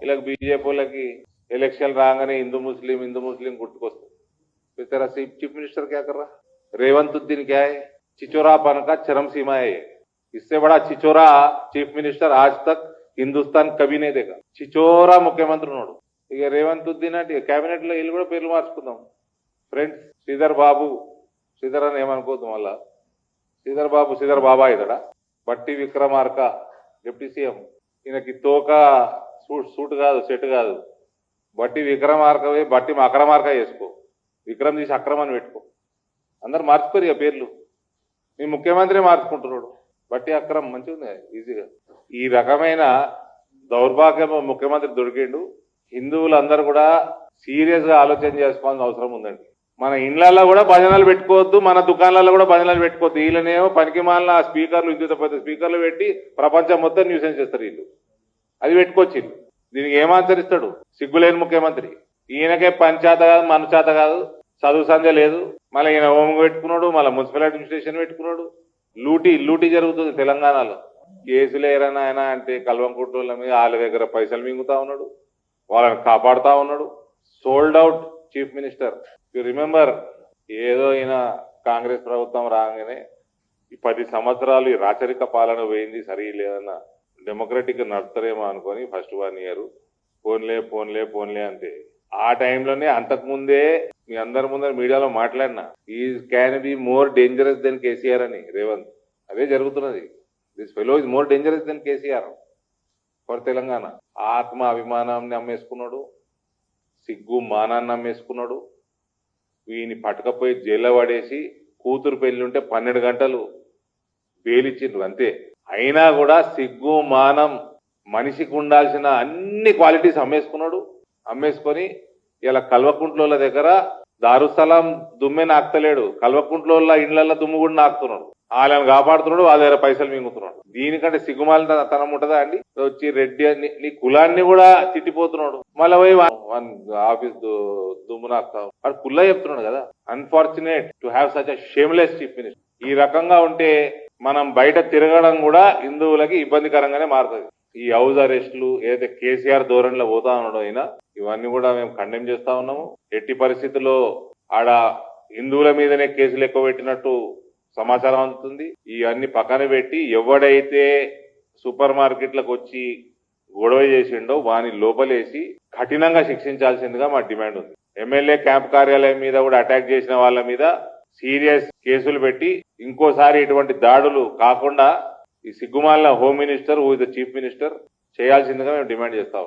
ఇలా బీజేపీ వాళ్ళకి ఎలక్షన్ రాగానే హిందూ मुस्लिम गुर्तुకొస్తుంది। तो तेरा चीफ मिनिस्टर क्या कर रहा? रेवंतुद्दीन क्या है? चिचोरापन का चरम सीमा है। इससे बड़ा चिचोरा चीफ मिनिस्टर आज तक हिंदुस्तान कभी नहीं देखा। चिचोरा मुख्यमंत्री उन्नाడు। ఇక రేవంతుద్దీన్ అంటే కేబినెట్ లో వీళ్ళు కూడా పేర్లు మార్చుకుందాం ఫ్రెండ్స్। శ్రీధర్ అని ఏమనుకోవద్దు మళ్ళా। శ్రీధర్ బాబా ఇతడా? బట్టి విక్రమార్క డిప్యూటీ సీఎం, ఈయనకి తోక సూట్ కాదు సెట్ కాదు। బట్టి విక్రమార్కవే బట్టి అక్రమార్క చేసుకో, విక్రమ్ తీసి అక్రమాన్ని పెట్టుకో। అందరు మార్చుకోరు ఇక పేర్లు, మీ ముఖ్యమంత్రి మార్చుకుంటున్నాడు। బట్టి అక్రమ్ మంచిగా ఉంది ఈజీగా। ఈ రకమైన దౌర్భాగ్యం ముఖ్యమంత్రి దొరికిండు। హిందువులందరూ కూడా సీరియస్ గా ఆలోచన చేసుకోవాల్సిన అవసరం ఉందండి। మన ఇండ్లలో కూడా భజనలు పెట్టుకోవద్దు, మన దుకాణాలలో కూడా భజనలు పెట్టుకోవద్దు। వీళ్ళనేమో పనికి మాలిన స్పీకర్లు విద్యుత్ స్పీకర్లు పెట్టి ప్రపంచం మొత్తం న్యూసెన్స్ చేస్తారు వీళ్ళు। అది పెట్టుకోవచ్చు, దీనికి ఏమాచరిస్తాడు సిగ్గులేని ముఖ్యమంత్రి। ఈయనకే పంచాయత కాదు మనచాత కాదు, చదువు సంధ్య లేదు। మళ్ళీ ఈయన హోమ్ పెట్టుకున్నాడు, మళ్ళీ మున్సిపల్ అడ్మినిస్ట్రేషన్ పెట్టుకున్నాడు। లూటీ జరుగుతుంది తెలంగాణలో। కేసులు ఏరైనా ఆయన అంటే కల్వంకుట్ల మీద వాళ్ళ దగ్గర పైసలు మింగుతా ఉన్నాడు, వాళ్ళని కాపాడుతా ఉన్నాడు। Sold out chief minister. You remember, ఏదో ఈయన కాంగ్రెస్ ప్రభుత్వం రాగానే ఈ 10 సంవత్సరాలు ఈ రాచరిక పాలన పోయింది, సరిలేదన్న డెమోక్రటిక్ నడుపుతారేమో అనుకొని ఫస్ట్ 1 ఇయర్ పోన్లే అంతే। ఆ టైంలోనే అంతకుముందే మీ అందరి ముందర మీడియాలో మాట్లాడినా, ఈ can be more dangerous than KCR అని రేవంత్। అదే జరుగుతున్నది। This fellow is more dangerous than KCR for Telangana. ఆత్మ అభిమానాన్ని అమ్మేసుకున్నాడు, సిగ్గు మానాన్ని అమ్మేసుకున్నాడు। వీని పట్టకపోయి జైల్లో పడేసి కూతురు పెళ్లి ఉంటే 12 గంటలు బెయిలిచ్చిండ్రు అంతే। అయినా కూడా సిగ్గు మానం, మనిషికి ఉండాల్సిన అన్ని క్వాలిటీస్ అమ్మేసుకొని ఇలా కల్వకుంట్లోళ్ళ దగ్గర దారుసలాం దుమ్మే నాకుతలేడు, కల్వకుంట్లోళ్ళ ఇండ్ల దుమ్ము కూడా నాకుతున్నాడు। వాళ్ళని కాపాడుతున్నాడు, వాళ్ళ దగ్గర పైసలు మింగుతున్నాడు। దీనికంటే సిగ్గుమాలిన తనం ఉంటుందా అండి? వచ్చి రెడ్డి అని నీ కులాన్ని కూడా తిట్టిపోతున్నాడు, మళ్ళీ పోయి ఆఫీస్ దుమ్ము నాకుతావు వాడు కుల్లా చెప్తున్నాడు కదా। Unfortunate to have such a shameless chief minister. ఈ రకంగా ఉంటే మనం బయట తిరగడం కూడా హిందువులకి ఇబ్బందికరంగానే మారుతుంది। ఈ హౌస్ అరెస్టులు ఏదైతే కేసీఆర్ ధోరణిలో పోతా ఉన్నాడో అయినా ఇవన్నీ కూడా మేము కండెమ్ చేస్తా ఉన్నాము। ఎట్టి పరిస్థితుల్లో ఆడ హిందువుల మీదనే కేసులు ఎక్కువ పెట్టినట్టు సమాచారం అందుతుంది। ఇవన్నీ పక్కన పెట్టి ఎవడైతే సూపర్ మార్కెట్లకు వచ్చి గొడవ చేసిండో వాని లోపలేసి కఠినంగా శిక్షించాల్సిందిగా మా డిమాండ్ ఉంది। ఎమ్మెల్యే క్యాంప్ కార్యాలయం మీద కూడా అటాక్ చేసిన వాళ్ళ మీద సీరియస్ కేసులు పెట్టి ఇంకోసారి ఇటువంటి దాడులు కాకుండా ఈ సిగ్గుమాలిన home minister, who is the chief minister చేయాల్సిందిగా మేము డిమాండ్ చేస్తా ఉన్నాం।